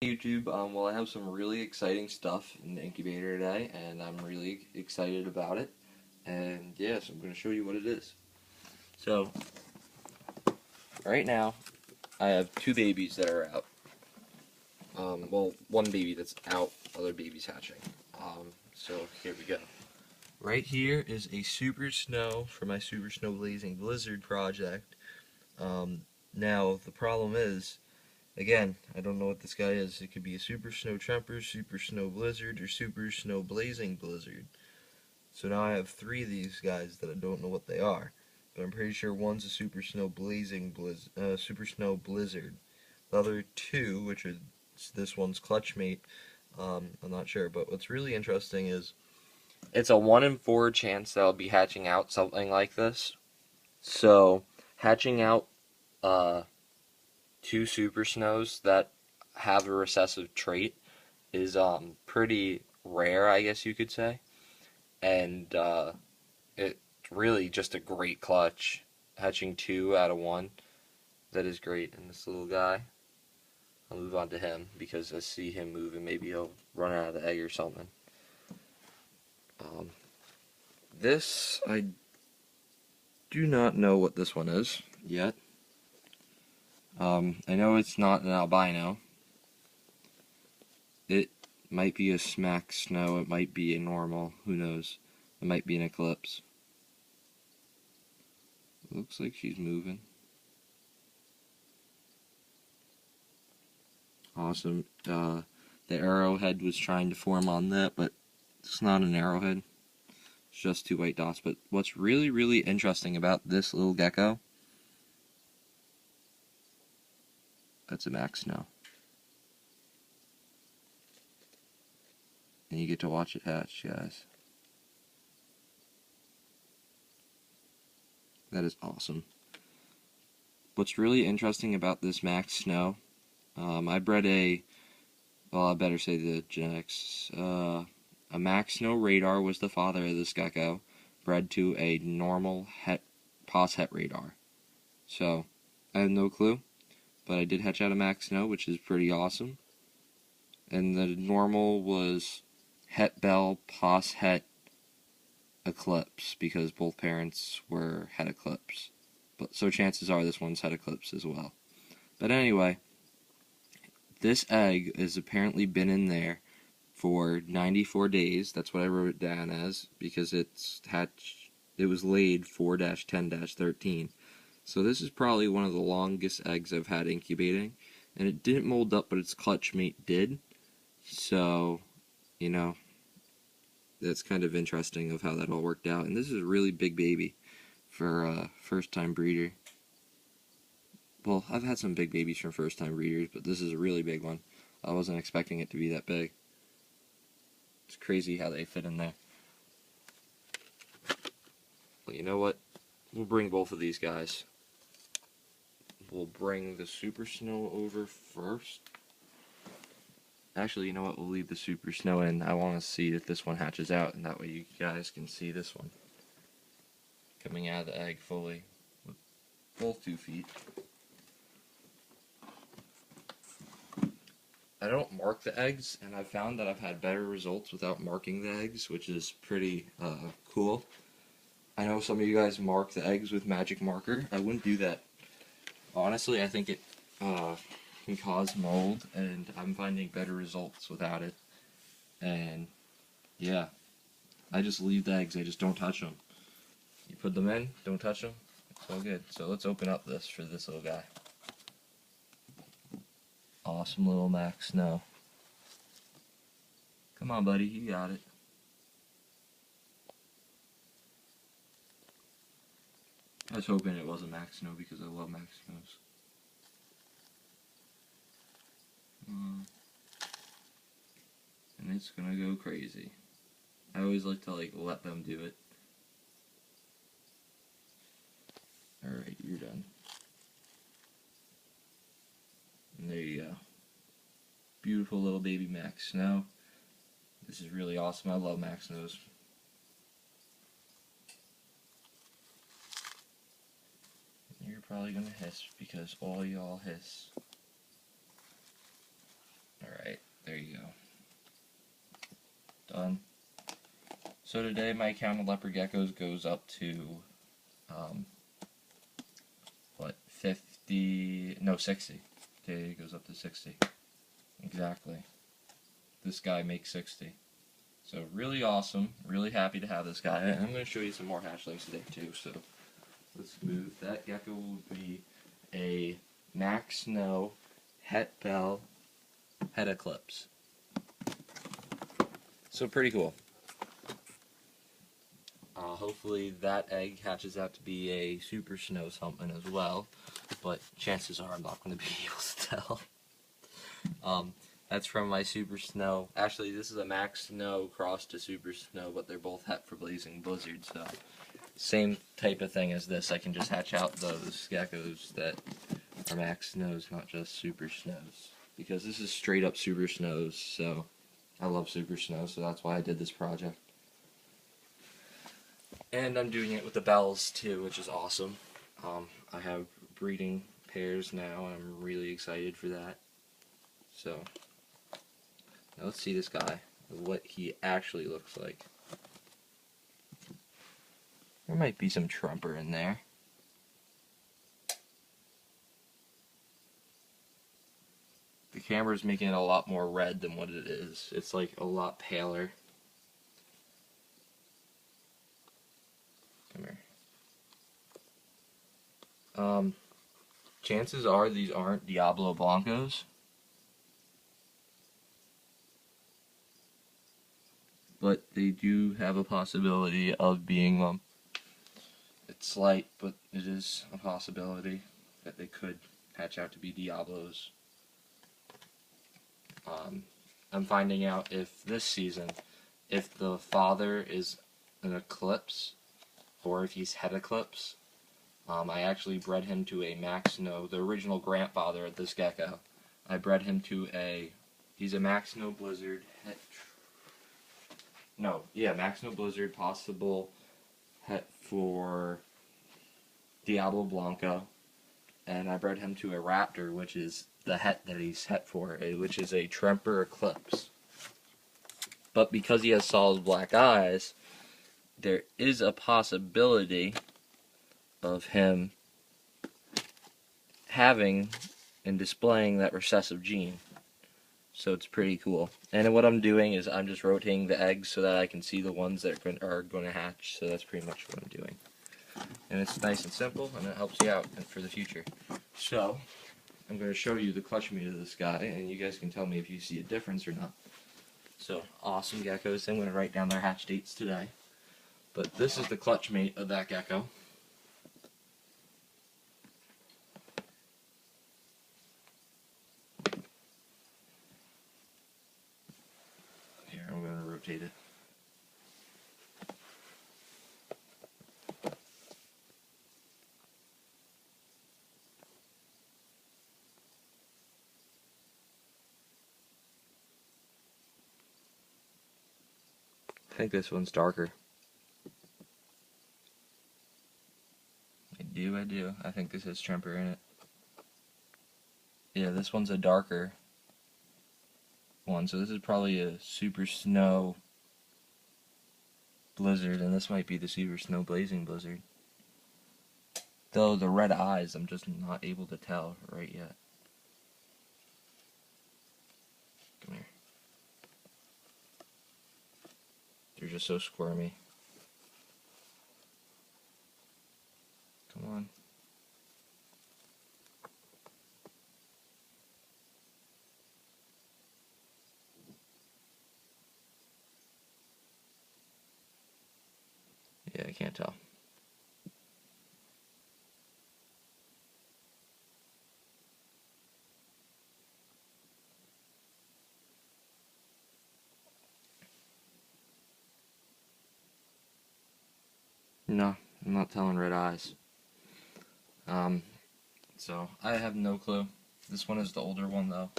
YouTube. Well, I have some really exciting stuff in the incubator today, and I'm really excited about it. And yeah, so I'm going to show you what it is. So, right now, I have two babies that are out. Well, one baby that's out, other baby's hatching. So here we go. Right here is a Super Snow for my Super Snow Blazing Blizzard project. Now, the problem is, again, I don't know what this guy is. It could be a Super Snow Tremper, Super Snow Blizzard, or Super Snow Blazing Blizzard. So now I have three of these guys that I don't know what they are. But I'm pretty sure one's a Super Snow Super Snow Blizzard. The other two, which are this one's Clutchmate, I'm not sure. But what's really interesting is it's a 1 in 4 chance that I'll be hatching out something like this. So hatching out two Super Snows that have a recessive trait is pretty rare, I guess you could say. And it's really just a great clutch. Hatching 2 out of 1. That is great. And this little guy, I'll move on to him because I see him moving. Maybe he'll run out of the egg or something. This, I do not know what this one is yet. I know it's not an albino. It might be a smack snow, it might be a normal, who knows. It might be an eclipse. Looks like she's moving. Awesome. The arrowhead was trying to form on that, but it's not an arrowhead. It's just two white dots. But what's really, really interesting about this little gecko, that's a max snow. And you get to watch it hatch, guys. That is awesome. What's really interesting about this max snow, I bred well, I better say the genetics. A max snow radar was the father of this gecko, bred to a normal pos het radar. So, I have no clue, but I did hatch out a max snow, which is pretty awesome. And the normal was het bell pos het eclipse, because both parents were het eclipse. But so chances are this one's het eclipse as well. But anyway, this egg has apparently been in there for 94 days. That's what I wrote it down as, because it was laid 4-10-13. So this is probably one of the longest eggs I've had incubating. And it didn't mold up, but its clutch mate did. So, you know, that's kind of interesting of how that all worked out. And this is a really big baby for a first-time breeder. Well, I've had some big babies from first-time breeders, but this is a really big one. I wasn't expecting it to be that big. It's crazy how they fit in there. Well, you know what? We'll bring both of these guys. We'll bring the Super Snow over first. Actually, you know what? We'll leave the Super Snow in. I want to see if this one hatches out, and that way you guys can see this one coming out of the egg fully with both 2 feet. I don't mark the eggs, and I've found that I've had better results without marking the eggs, which is pretty cool. I know some of you guys mark the eggs with magic marker. I wouldn't do that. Honestly, I think it can cause mold, and I'm finding better results without it. And yeah, I just leave the eggs. I just don't touch them. You put them in, don't touch them. It's all good. So let's open up this for this little guy. Awesome little max snow. Come on, buddy, you got it. I was hoping it was a max snow because I love max snows. And it's gonna go crazy. I always like to let them do it. Alright, you're done. And there you go. Beautiful little baby max snow. This is really awesome. I love max snows. You're probably gonna hiss because all y'all hiss. Alright. So today my count of leopard geckos goes up to, what, 50, no 60. Today it goes up to 60. Exactly. This guy makes 60. So really awesome, really happy to have this guy. And I'm going to show you some more hatchlings today too, so let's move. That gecko will be a Max Snow Het Bell Het Eclipse. So pretty cool. Hopefully that egg hatches out to be a super snow something as well, but chances are I'm not going to be able to tell. That's from my super snow. Actually, this is a Max Snow cross to super snow, but they're both het for blazing blizzard, so same type of thing as this. I can just hatch out those geckos that are Max Snows, not just super snows, because this is straight up super snows, so I love super snow, so that's why I did this project. And I'm doing it with the bells too, which is awesome. I have breeding pairs now, and I'm really excited for that. So, now let's see this guy, what he actually looks like. There might be some tremper in there. The camera's making it a lot more red than what it is. It's like a lot paler. Come here. Chances are these aren't Diablo Blancos, but they do have a possibility of being them. It's slight, but it is a possibility that they could hatch out to be Diablos. I'm finding out if this season, if the father is an Eclipse, or if he's Het Eclipse. I actually bred him to a Max Snow, the original grandfather of this gecko. I bred him to he's a Max Snow Blizzard, Max Snow Blizzard, possible het for Diablo Blanco, and I bred him to a Raptor, which is the het that he's het for, which is a Tremper Eclipse. But because he has solid black eyes, there is a possibility of him having and displaying that recessive gene. So it's pretty cool. And what I'm doing is I'm just rotating the eggs so that I can see the ones that are going to hatch. So that's pretty much what I'm doing. And it's nice and simple, and it helps you out for the future. So I'm going to show you the clutch meat of this guy, and you guys can tell me if you see a difference or not. So, awesome geckos. I'm going to write down their hatch dates today. But this is the clutch mate of that gecko. Here, I'm going to rotate it. I think this one's darker. I do. I think this has tremper in it. Yeah, this one's a darker one, so this is probably a super snow blizzard, and this might be the super snow blazing blizzard. Though the red eyes, I'm just not able to tell right yet. Come here. They're just so squirmy. Come on. Yeah, I can't tell. No, I'm not telling red eyes. So I have no clue. This one is the older one though.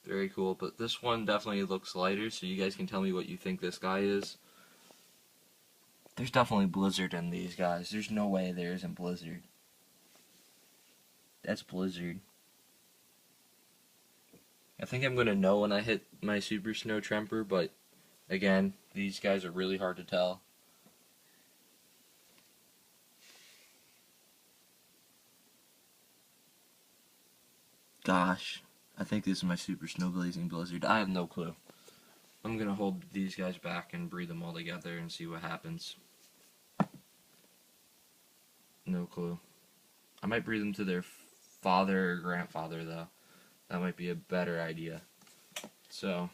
Very cool, but this one definitely looks lighter, so you guys can tell me what you think this guy is. There's definitely blizzard in these guys. There's no way there isn't blizzard. That's blizzard. I think I'm gonna know when I hit my super snow tremper, but Again, these guys are really hard to tell. Gosh, I think this is my Super Snow Blazing Blizzard. I have no clue. I'm gonna hold these guys back and breed them all together and see what happens. No clue. I might breed them to their father or grandfather, though. That might be a better idea. So,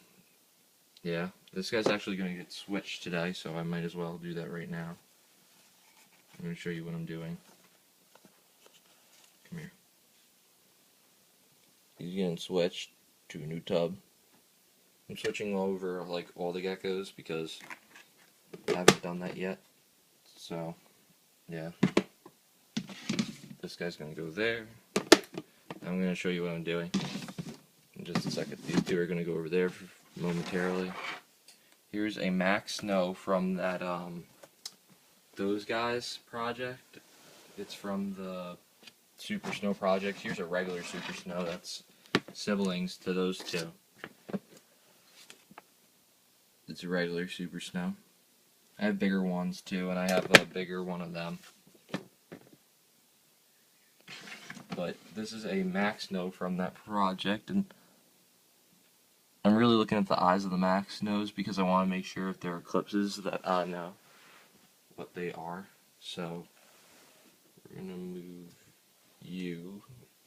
yeah. This guy's actually going to get switched today, so I might as well do that right now. I'm going to show you what I'm doing. Come here. He's getting switched to a new tub. I'm switching over, like, all the geckos because I haven't done that yet. So, yeah. This guy's going to go there. I'm going to show you what I'm doing in just a second. These two are going to go over there momentarily. Here's a Max Snow from that, those guys project. It's from the Super Snow project. Here's a regular Super Snow that's siblings to those two. It's a regular Super Snow. I have bigger ones too, and I have a bigger one of them. But this is a Max Snow from that project, and I'm really looking at the eyes of the Max Snows because I want to make sure if there are eclipses that I know what they are. So we're gonna move you.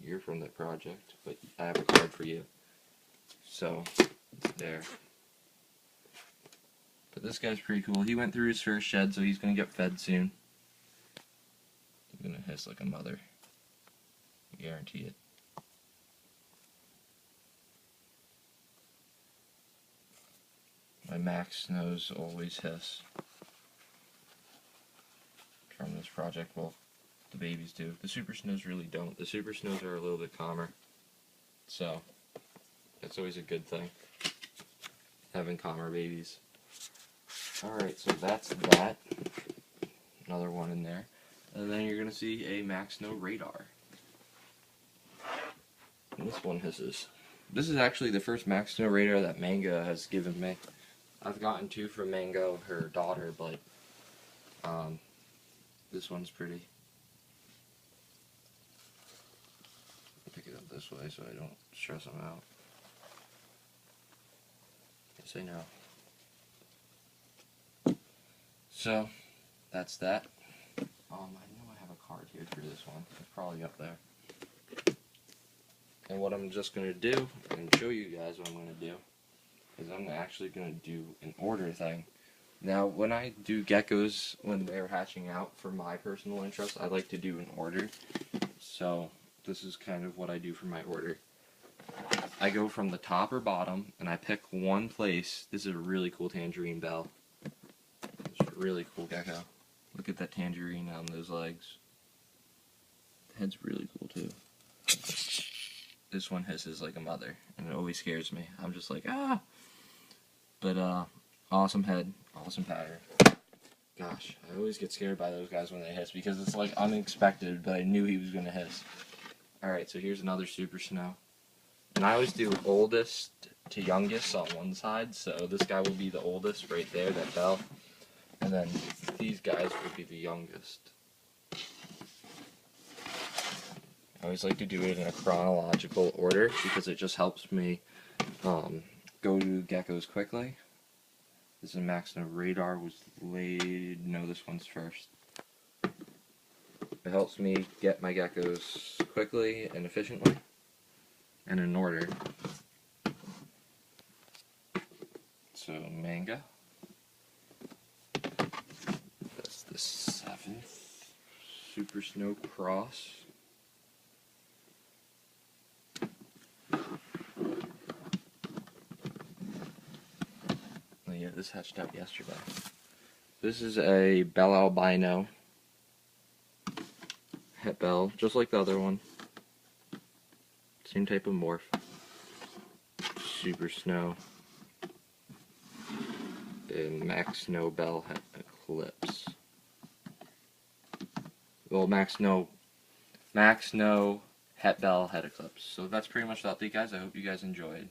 You're from that project, but I have a card for you. So it's there. But this guy's pretty cool. He went through his first shed, so he's gonna get fed soon. He's gonna hiss like a mother. I guarantee it. My Max Snows always hiss. From this project, well, the babies do. The Super Snows really don't. The Super Snows are a little bit calmer. So, that's always a good thing. Having calmer babies. Alright, so that's that. Another one in there. And then you're going to see a Max Snow radar. And this one hisses. This is actually the first Max Snow radar that Mango has given me. I've gotten two from Mango, her daughter, but this one's pretty. I'll pick it up this way so I don't stress them out. Yes, I know. So, that's that. I know I have a card here for this one. It's probably up there. And what I'm just going to do, and show you guys what I'm going to do, is I'm actually going to do an order thing. Now, when I do geckos, when they're hatching out, for my personal interest, I like to do an order. So, this is kind of what I do for my order. I go from the top or bottom, and I pick one place. This is a really cool tangerine bell. It's a really cool gecko. Look at that tangerine on those legs. The head's really cool, too. This one hisses like a mother, and it always scares me. I'm just like, ah! But, awesome head, awesome pattern. Gosh, I always get scared by those guys when they hiss, because it's like unexpected, but I knew he was going to hiss. Alright, so here's another Super Snow. And I always do oldest to youngest on one side, so this guy will be the oldest right there, that bell. And then these guys will be the youngest. I always like to do it in a chronological order because it just helps me go to geckos quickly. This is a Max Snow radar was laid. No, this one's first. It helps me get my geckos quickly and efficiently and in order. So Manga. That's the 7th Super Snow Cross. Yeah, this hatched out yesterday. This is a Bell Albino het bell, just like the other one. Same type of morph. Super Snow. And Max Snow Bell Het Eclipse. Well, Max Snow Het Bell Het Eclipse. So that's pretty much the update, guys. I hope you guys enjoyed.